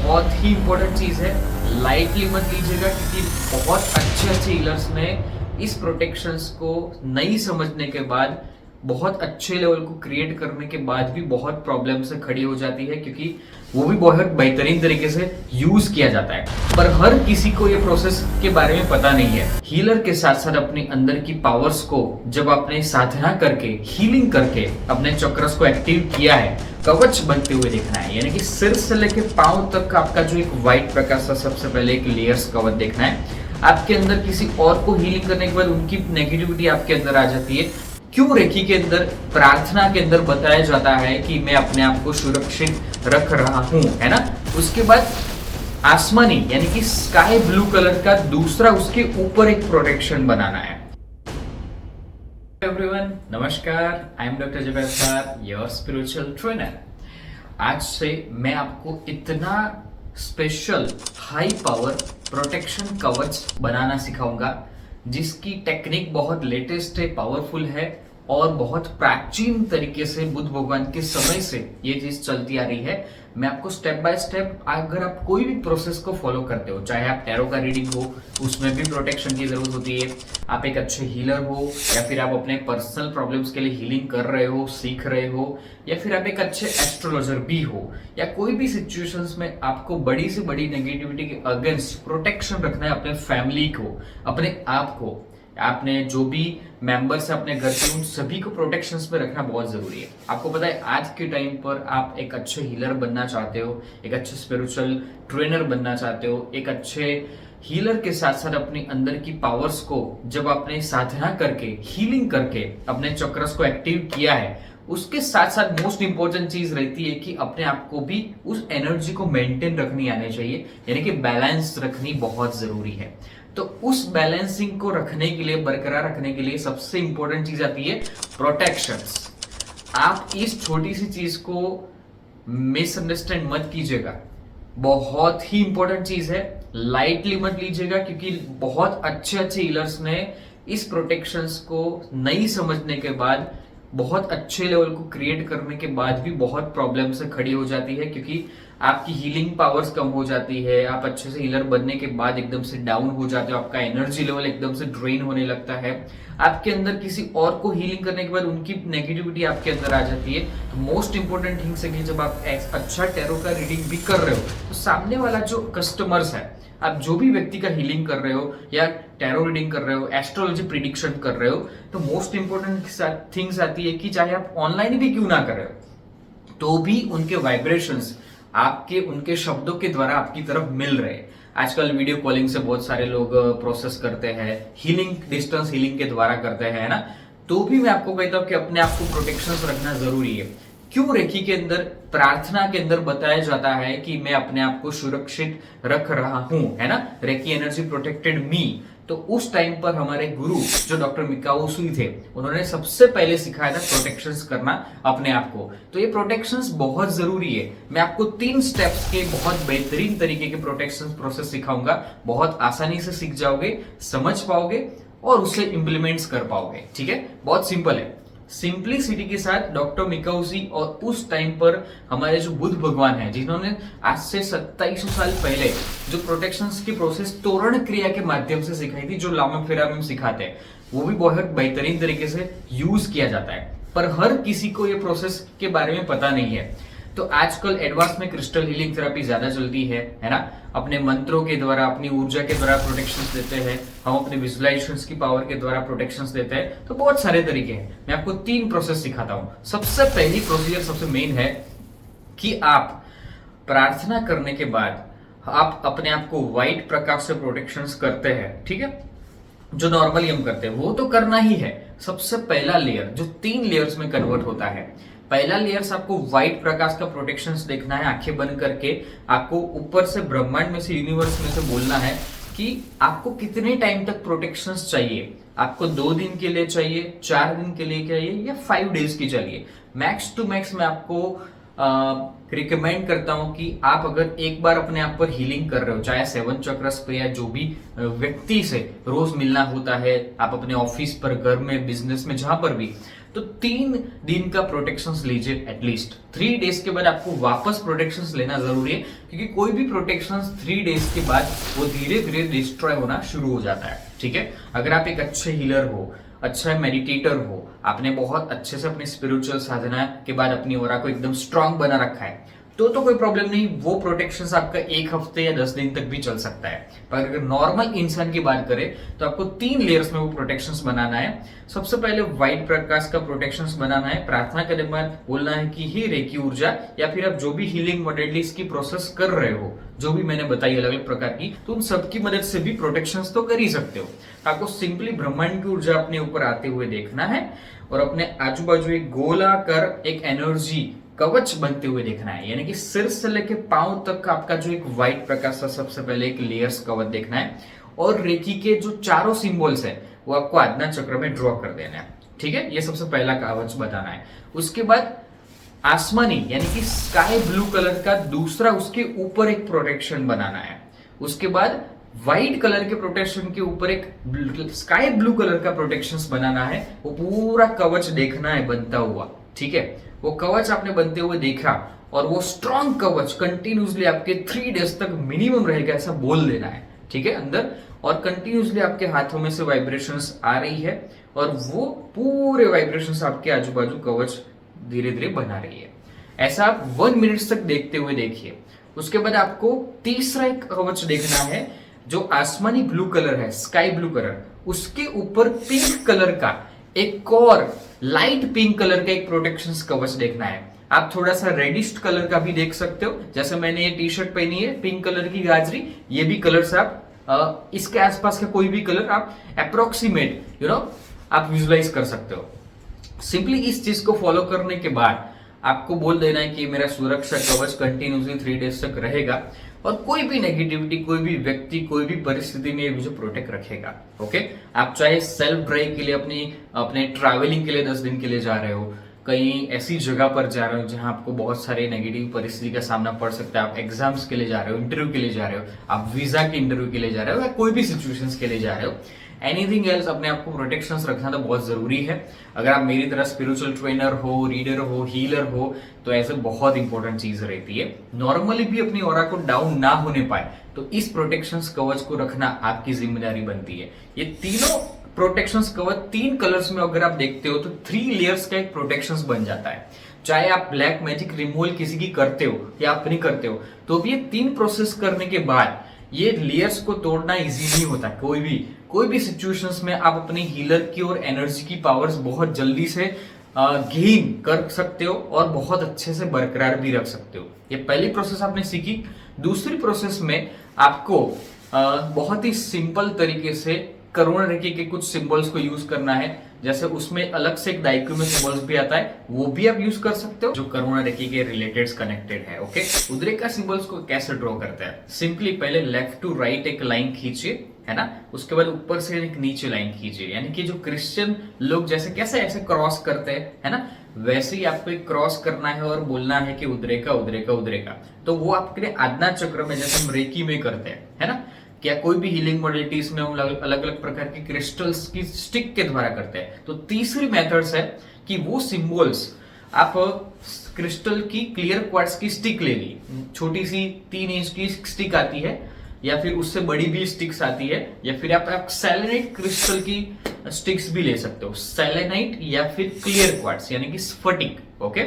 बहुत ही इंपॉर्टेंट चीज है, लाइटली मत लीजिएगा क्योंकि बहुत अच्छे अच्छे हीलर्स ने इस प्रोटेक्शंस को नहीं समझने के बाद बहुत अच्छे लेवल को क्रिएट करने के बाद भी बहुत प्रॉब्लम से खड़ी हो जाती है, क्योंकि वो भी बहुत बेहतरीन तरीके से यूज किया जाता है। पर हर किसी को ये प्रोसेस के बारे में पता नहीं है। हीलर के साथ साथ अपने अंदर की पावर्स को जब आपने साधना करके हीलिंग करके अपने चक्रस को एक्टिव किया है, कवच बनते हुए देखना है, यानी कि सिर से लेके पांव तक का आपका जो एक व्हाइट प्रकाश था, सबसे पहले एक लेयर्स कवच देखना है। आपके अंदर किसी और को हीलिंग करने के बाद उनकी नेगेटिविटी आपके अंदर आ जाती है। क्यों रेखी के अंदर प्रार्थना के अंदर बताया जाता है कि मैं अपने आप को सुरक्षित रख रहा हूं, है ना। उसके बाद आसमानी यानी कि स्काई ब्लू कलर का दूसरा उसके ऊपर एक प्रोटेक्शन बनाना है। एवरीवन, नमस्कार, I am doctor Jayprakash, your spiritual trainer. आज से मैं आपको इतना स्पेशल हाई पावर प्रोटेक्शन कवच बनाना सिखाऊंगा जिसकी टेक्निक बहुत लेटेस्ट है, पावरफुल है और बहुत प्राचीन तरीके से बुद्ध भगवान के समय से ये चीज चलती आ रही है। मैं आपको स्टेप बाय स्टेप, अगर आप कोई भी प्रोसेस को फॉलो करते हो, चाहे आप टैरो का रीडिंग हो, उसमें भी प्रोटेक्शन की जरूरत होती है, आप एक अच्छे हीलर हो या फिर आप अपने पर्सनल प्रॉब्लम्स के लिए हीलिंग कर रहे हो, सीख रहे हो, या फिर आप एक अच्छे एस्ट्रोलॉजर भी हो, या कोई भी सिचुएशंस में आपको बड़ी से बड़ी नेगेटिविटी के अगेंस्ट प्रोटेक्शन रखना है अपने फैमिली को, अपने आप को, आपने जो भी मेंबर्स है अपने घर के, उन सभी को प्रोटेक्शंस में रखना बहुत जरूरी है। आपको पता है आज के टाइम पर आप एक अच्छे हीलर बनना चाहते हो, एक अच्छे स्पिरिचुअल ट्रेनर बनना चाहते हो, एक अच्छे हीलर के साथ साथ अपने अंदर की पावर्स को जब आपने साधना करके हीलिंग करके अपने चक्रस को एक्टिव किया है, उसके साथ साथ मोस्ट इंपॉर्टेंट चीज रहती है कि अपने आप को भी उस एनर्जी को मेंटेन रखनी आनी चाहिए, यानी कि बैलेंस रखनी बहुत जरूरी है। तो उस बैलेंसिंग को रखने के लिए, बरकरार रखने के लिए सबसे इंपॉर्टेंट चीज आती है प्रोटेक्शंस। आप इस छोटी सी चीज को मिसअंडरस्टैंड मत कीजिएगा, बहुत ही इंपॉर्टेंट चीज है, लाइटली मत लीजिएगा क्योंकि बहुत अच्छे अच्छे हीलर्स ने इस प्रोटेक्शंस को नहीं समझने के बाद बहुत अच्छे लेवल को क्रिएट करने के बाद भी बहुत प्रॉब्लम से खड़ी हो जाती है, क्योंकि आपकी हीलिंग पावर्स कम हो जाती है, आप अच्छे से हीलर बनने के बाद एकदम से डाउन हो जाते हो, आपका एनर्जी लेवल एकदम से ड्रेन होने लगता है, आपके अंदर किसी और को हीलिंग करने के बाद उनकी नेगेटिविटी आपके अंदर आ जाती है। तो मोस्ट इंपॉर्टेंट थिंग्स है कि जब आप अच्छा टैरो का रीडिंग भी कर रहे हो तो सामने वाला जो कस्टमर्स है, आप जो भी व्यक्ति का हीलिंग कर रहे हो या टैरो रीडिंग कर रहे हो, एस्ट्रोलॉजी प्रिडिक्शन कर रहे हो, तो मोस्ट इंपॉर्टेंट थिंग्स आती है कि चाहे आप ऑनलाइन भी क्यों ना कर रहे हो तो भी उनके वाइब्रेशंस आपके उनके शब्दों के द्वारा आपकी तरफ मिल रहे हैं। आजकल वीडियो कॉलिंग से बहुत सारे लोग प्रोसेस करते हैं, हीलिंग डिस्टेंस हीलिंग के द्वारा करते हैं, है ना। तो भी मैं आपको कहता हूं कि अपने आप को प्रोटेक्शंस रखना जरूरी है। क्यों रेखी के अंदर प्रार्थना के अंदर बताया जाता है कि मैं अपने आप को सुरक्षित रख रहा हूं, है ना, रेकी एनर्जी प्रोटेक्टेड मी। तो उस टाइम पर हमारे गुरु जो डॉक्टर मिकाओ सुई थे, उन्होंने सबसे पहले सिखाया था प्रोटेक्शंस करना अपने आप को। तो ये प्रोटेक्शंस बहुत जरूरी है। मैं आपको 3 स्टेप्स के बहुत बेहतरीन तरीके के प्रोटेक्शंस प्रोसेस सिखाऊंगा, बहुत आसानी से सीख जाओगे, समझ पाओगे और उसे इंप्लीमेंट्स कर पाओगे। ठीक है, बहुत सिंपल है। सिंपलिसिटी के साथ डॉक्टर मिकाउसी और उस टाइम पर हमारे जो बुद्ध भगवान हैं, जिन्होंने आज से 2700 साल पहले जो प्रोटेक्शंस की प्रोसेस तोरण क्रिया के माध्यम से सिखाई थी, जो लामा फेरा में सिखाते हैं, वो भी बहुत बेहतरीन तरीके से यूज किया जाता है। पर हर किसी को ये प्रोसेस के बारे में पता नहीं है। तो आजकल एडवांस में क्रिस्टल हीलिंग थेरेपी ज्यादा चलती है ना। अपने मंत्रों के द्वारा, अपनी ऊर्जा के द्वारा प्रोटेक्शंस देते हैं, हम अपने विजुअलाइजेशंस की पावर के द्वारा प्रोटेक्शंस देते हैं। तो बहुत सारे तरीके हैं, मैं आपको 3 प्रोसेस सिखाता हूं। सबसे पहली प्रोसीजर सबसे मेन है कि आप प्रार्थना करने के बाद आप अपने आप को व्हाइट प्रकाश से प्रोटेक्शंस करते हैं। ठीक है, जो नॉर्मली हम करते हैं वो तो करना ही है। सबसे पहला लेयर जो 3 लेयर्स में कन्वर्ट होता है, पहला लेयर्स आपको व्हाइट प्रकाश का प्रोटेक्शंस देखना है, आंखें बंद करके आपको ऊपर से ब्रह्मांड में से, यूनिवर्स में से बोलना है कि आपको कितने टाइम तक प्रोटेक्शंस चाहिए। आपको 2 दिन के लिए चाहिए, 4 दिन के लिए चाहिए या 5 डेज की चाहिए। मैक्स टू मैक्स मैं आपको रिकमेंड करता हूं कि आप अगर एक बार अपने आप पर हीलिंग कर रहे हो, चाहे 7 चक्रस पे या जो भी व्यक्ति से रोज मिलना होता है, आप अपने ऑफिस पर, घर में, बिजनेस में, जहां पर भी, तो 3 दिन का प्रोटेक्शन लीजिए एटलीस्ट। 3 डेज के बाद आपको वापस प्रोटेक्शन लेना जरूरी है, क्योंकि कोई भी प्रोटेक्शन 3 डेज के बाद वो धीरे धीरे डिस्ट्रॉय होना शुरू हो जाता है। ठीक है, अगर आप एक अच्छे हीलर हो, अच्छा मेडिटेटर हो, आपने बहुत अच्छे से अपनी स्पिरिचुअल साधना के बाद अपनी ऑरा को एकदम स्ट्रांग बना रखा है, तो कोई प्रॉब्लम नहीं, वो प्रोटेक्शन आपका 1 हफ्ते या 10 दिन तक भी चल सकता है। पर अगर नॉर्मल इंसान की बात करें तो आपको 3 लेयर्स में वो प्रोटेक्शन बनाना है। सबसे पहले व्हाइट प्रकाश का प्रोटेक्शन बनाना है, प्रार्थना के बाद बोलना है कि हे रेकी ऊर्जा, या फिर आप जो भी हीलिंग मॉडलिटीज की प्रोसेस कर रहे हो, जो भी मैंने बताई अलग अलग प्रकार की, तो उन सबकी मदद से भी प्रोटेक्शन तो कर ही सकते हो। आपको सिंपली ब्रह्मांड की ऊर्जा अपने ऊपर आते हुए देखना है और अपने आजू बाजू एक गोलाकार एक एनर्जी कवच बनते हुए देखना है, यानी कि सिर से लेके पांव तक का आपका जो एक व्हाइट प्रकाश का सबसे पहले एक लेयर्स कवच देखना है, और रेकी के जो चारों सिंबल्स है वो आपको आज्ञा चक्र में ड्रॉ कर देना है। ठीक है, ये सबसे पहला कवच बताना है। उसके बाद आसमानी यानी कि स्काई ब्लू कलर का दूसरा उसके ऊपर एक प्रोटेक्शन बनाना है। उसके बाद व्हाइट कलर के प्रोटेक्शन के ऊपर एक स्काई ब्लू कलर का प्रोटेक्शन बनाना है। वो पूरा कवच देखना है बनता हुआ। ठीक है, वो कवच आपने बनते हुए देखा और वो स्ट्रॉन्ग कवच कंटिन्यूसली आपके 3 डेज तक मिनिमम रहेगा, ऐसा बोल देना है। ठीक है, अंदर और कंटिन्यूसली आपके हाथों में से वाइब्रेशंस आ रही है और वो पूरे वाइब्रेशंस आपके आजू बाजू कवच धीरे धीरे बना रही है। ऐसा आप 1 मिनट तक देखते हुए देखिए। उसके बाद आपको तीसरा एक कवच देखना है जो आसमानी ब्लू कलर है, स्काई ब्लू कलर, उसके ऊपर पिंक कलर का एक और लाइट पिंक कलर का एक प्रोटेक्शन कवच देखना है। आप थोड़ा सा रेडिश कलर का भी देख सकते हो, जैसे मैंने ये टी शर्ट पहनी है पिंक कलर की गाजरी, ये भी कलर्स आप इसके आसपास का कोई भी कलर आप अप्रोक्सीमेट आप विजुलाइज कर सकते हो। सिंपली इस चीज को फॉलो करने के बाद आपको बोल देना है कि मेरा सुरक्षा कवच कंटिन्यूसली 3 डेज तक रहेगा और कोई भी नेगेटिविटी, कोई भी व्यक्ति, कोई भी परिस्थिति में मुझे प्रोटेक्ट रखेगा। ओके, आप चाहे सेल्फ ड्राइव के लिए अपने ट्रैवलिंग के लिए 10 दिन के लिए जा रहे हो, कहीं ऐसी जगह पर जा रहे हो जहां आपको बहुत सारे नेगेटिव परिस्थिति का सामना पड़ सकता है, आप एग्जाम्स के लिए जा रहे हो, इंटरव्यू के लिए जा रहे हो, आप वीजा के इंटरव्यू के लिए जा रहे हो, या कोई भी सिचुएशंस के लिए जा रहे हो, एनीथिंग एल्स, अपने आपको प्रोटेक्शन रखना तो बहुत जरूरी है। अगर आप मेरी तरह स्पिरिचुअल ट्रेनर हो, रीडर हो, हीलर हो, तो ऐसे बहुत इंपॉर्टेंट चीज रहती है। नॉर्मली भी अपनी ऑरा को डाउन ना होने पाए तो इस प्रोटेक्शन कवच को रखना आपकी जिम्मेदारी बनती है। ये तीनों प्रोटेक्शन कवच 3 कलर्स में अगर आप देखते हो तो 3 लेयर्स का एक प्रोटेक्शन बन जाता है। चाहे आप ब्लैक मैजिक रिमूवल किसी की करते हो या आप नहीं करते हो, तो भी ये 3 प्रोसेस करने के बाद ये लेयर्स को तोड़ना इजी नहीं होता। कोई भी सिचुएशंस में आप अपनी हीलर की और एनर्जी की पावर्स बहुत जल्दी से गेन कर सकते हो और बहुत अच्छे से बरकरार भी रख सकते हो। ये पहली प्रोसेस आपने सीखी। दूसरी प्रोसेस में आपको बहुत ही सिंपल तरीके से करुणा रेखी के कुछ सिंबल्स को यूज करना है। जैसे उसमें अलग से एक दाइक्यू में सिंबल्स भी आता है, वो भी आप यूज कर सकते हो जो करुणा रेखी के रिलेटेड कनेक्टेड है। ओके, उद्रेका सिंबल्स को कैसे ड्रॉ करते हैं? सिंपली पहले लेफ्ट टू राइट एक लाइन खींचिए, है ना, उसके बाद ऊपर से एक नीचे लाइन खींचिए, यानी कि जो क्रिश्चियन लोग जैसे कैसे ऐसे क्रॉस करते हैं, है ना, वैसे ही आपको एक क्रॉस करना है और बोलना है कि उद्रेका उद्रेका उद्रेका। तो वो आपके आज्ञा चक्र में जैसे हम रेकी में करते हैं, है ना, क्या कोई भी हीलिंग मॉडलिटीज में हम अलग अलग प्रकार के क्रिस्टल्स की स्टिक के द्वारा करते हैं। तो तीसरी मेथड्स है कि वो सिंबल्स आप क्रिस्टल की क्लियर क्वार्ट्ज की स्टिक ले ली, छोटी सी 3 इंच की स्टिक आती है या फिर उससे बड़ी भी स्टिक्स आती है, या फिर आप सेलेनाइट क्रिस्टल की स्टिक्स भी ले सकते हो, सेलेनाइट या फिर क्लियर क्वार्ट्ज यानी कि स्फटिक। ओके,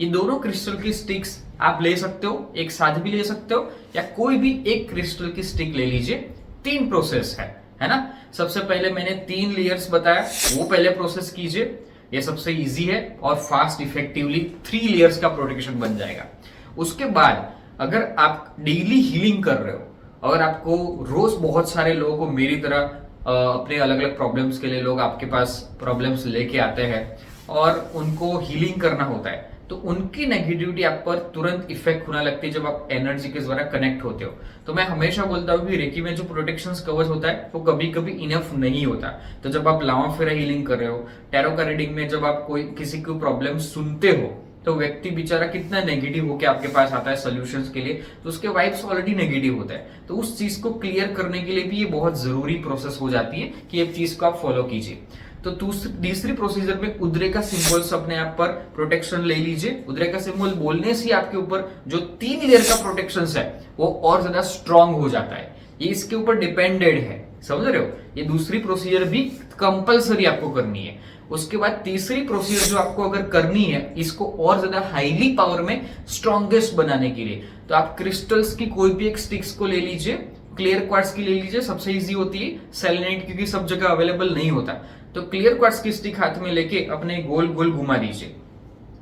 ये दोनों क्रिस्टल की स्टिक्स आप ले सकते हो, एक साथ भी ले सकते हो या कोई भी एक क्रिस्टल की स्टिक ले लीजिए। 3 प्रोसेस है ना। सबसे पहले मैंने 3 लेयर्स बताया, वो पहले प्रोसेस कीजिए, ये सबसे इजी है और फास्ट इफेक्टिवली 3 लेयर्स का प्रोटेक्शन बन जाएगा। उसके बाद अगर आप डेली हीलिंग कर रहे हो, अगर आपको रोज बहुत सारे लोगों को मेरी तरह अपने अलग अलग प्रॉब्लम्स के लिए लोग आपके पास प्रॉब्लम्स लेके आते हैं और उनको हीलिंग करना होता है, तो उनकी नेगेटिविटी आप पर तुरंत इफेक्ट होने लगती है जब आप एनर्जी के द्वारा कनेक्ट होते हो। तो मैं हमेशा बोलता हूँ कि रेकी में जो प्रोटेक्शन कवच होता है वो कभी कभी इनफ नहीं होता। तो जब आप लावा फेरा हीलिंग कर रहे हो, टैरो का रीडिंग में जब आप कोई किसी को प्रॉब्लम सुनते हो, तो व्यक्ति बेचारा कितना नेगेटिव होकर आपके पास आता है सॉल्यूशंस के लिए, तो उसके वाइब्स ऑलरेडी नेगेटिव होता है। तो उस चीज को क्लियर करने के लिए भी ये बहुत जरूरी प्रोसेस हो जाती है कि ये चीज को आप फॉलो कीजिए। तो तीसरी प्रोसीजर में उद्रे का सिंबल्स अपने आप पर प्रोटेक्शन ले लीजिए। उद्रे का सिंबल बोलने से आपके ऊपर जो 3 लेयर का प्रोटेक्शन है वो और ज्यादा स्ट्रांग हो जाता है। ये इसके ऊपर डिपेंडेड है, समझ रहे हो। ये दूसरी प्रोसीजर भी कंपलसरी आपको करनी है। उसके बाद तीसरी प्रोसीजर जो आपको अगर करनी है इसको और ज्यादा हाईली पावर में स्ट्रॉन्गेस्ट बनाने के लिए, तो आप क्रिस्टल्स की कोई भी एक स्टिक्स को ले लीजिए। क्लियर क्वार्ट्ज की ले लीजिए, सबसे इजी होती है। सेलेनाइट क्योंकि सब जगह अवेलेबल नहीं होता, तो क्लियर क्वार्ट्ज की स्टिक हाथ में लेके अपने गोल गोल घुमा दीजिए।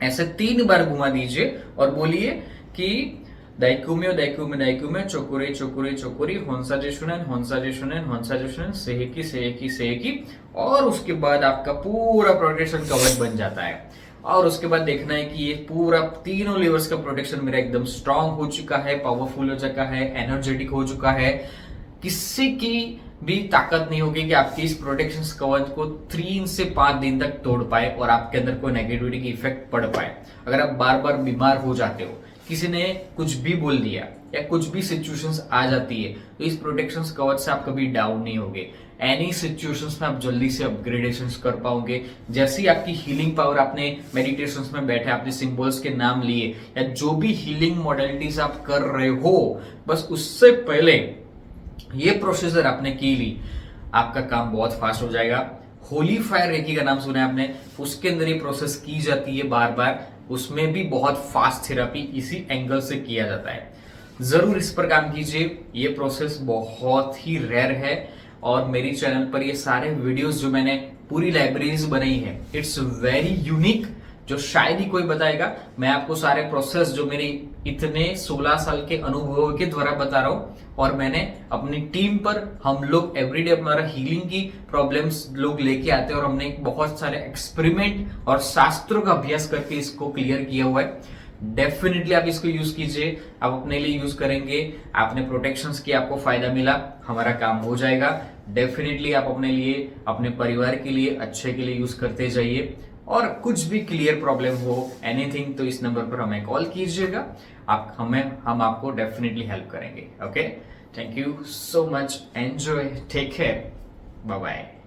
ऐसे 3 बार घुमा दीजिए और बोलिए कि दाइकुम्यो दाइकुम्यो दाइकुम्यो चोकुरे चोकुरे चोकुरी होन्सा जेशुनन होन्सा जेशुनन होन्सा जेशुनन सेहेकी सेहेकी सेहेकी, और उसके बाद आपका पूरा प्रोटेक्शन कवच बन जाता है। और उसके बाद देखना है कि ये पूरा तीनों लेवल्स का प्रोटेक्शन मेरा एकदम स्ट्रांग हो चुका है, पावरफुल हो चुका है, एनर्जेटिक हो चुका है। किसी की भी ताकत नहीं होगी कि आपकी इस प्रोटेक्शन कवच को 3 से 5 दिन तक तोड़ पाए और आपके अंदर कोई नेगेटिविटी की इफेक्ट पड़ पाए। अगर आप बार बार बीमार हो जाते हो, किसी ने कुछ भी बोल दिया या कुछ भी सिचुएशंस आ जाती है, तो इस प्रोटेक्शन कवच से आप कभी डाउन नहीं होगे। एनी सिचुएशंस में आप जल्दी से अपग्रेडेशंस कर पाओगे। जैसी आपकी हीलिंग पावर, आपने मेडिटेशंस में बैठे, आपने सिंबल्स के नाम लिए या जो भी हीलिंग मॉडलिटीज आप कर रहे हो, बस उससे पहले ये प्रोसीजर आपने की ली, आपका काम बहुत फास्ट हो जाएगा। होली फायर रेकी का नाम सुना है आपने, उसके अंदर ये प्रोसेस की जाती है बार बार। उसमें भी बहुत फास्ट थेरेपी इसी एंगल से किया जाता है। जरूर इस पर काम कीजिए। ये प्रोसेस बहुत ही रेयर है और मेरी चैनल पर ये सारे वीडियोस जो मैंने पूरी लाइब्रेरीज बनाई है, इट्स वेरी यूनिक, जो शायद ही कोई बताएगा। मैं आपको सारे प्रोसेस जो मेरी इतने 16 साल के अनुभव के द्वारा बता रहा हूं, और मैंने अपनी टीम पर, हम लोग एवरीडे हमारा हीलिंग की प्रॉब्लम्स लोग लेके आते हैं और हमने बहुत सारे एक्सपेरिमेंट और शास्त्रों का अभ्यास करके इसको क्लियर किया हुआ है। डेफिनेटली आप इसको यूज कीजिए, आप अपने लिए यूज करेंगे, आपने प्रोटेक्शंस की, आपको फायदा मिला, हमारा काम हो जाएगा। डेफिनेटली आप अपने लिए, अपने परिवार के लिए, अच्छे के लिए यूज करते जाइए। और कुछ भी क्लियर प्रॉब्लम हो, एनीथिंग, तो इस नंबर पर हमें कॉल कीजिएगा। हम आपको डेफिनेटली हेल्प करेंगे। Okay, thank you so much, enjoy, take care, bye bye.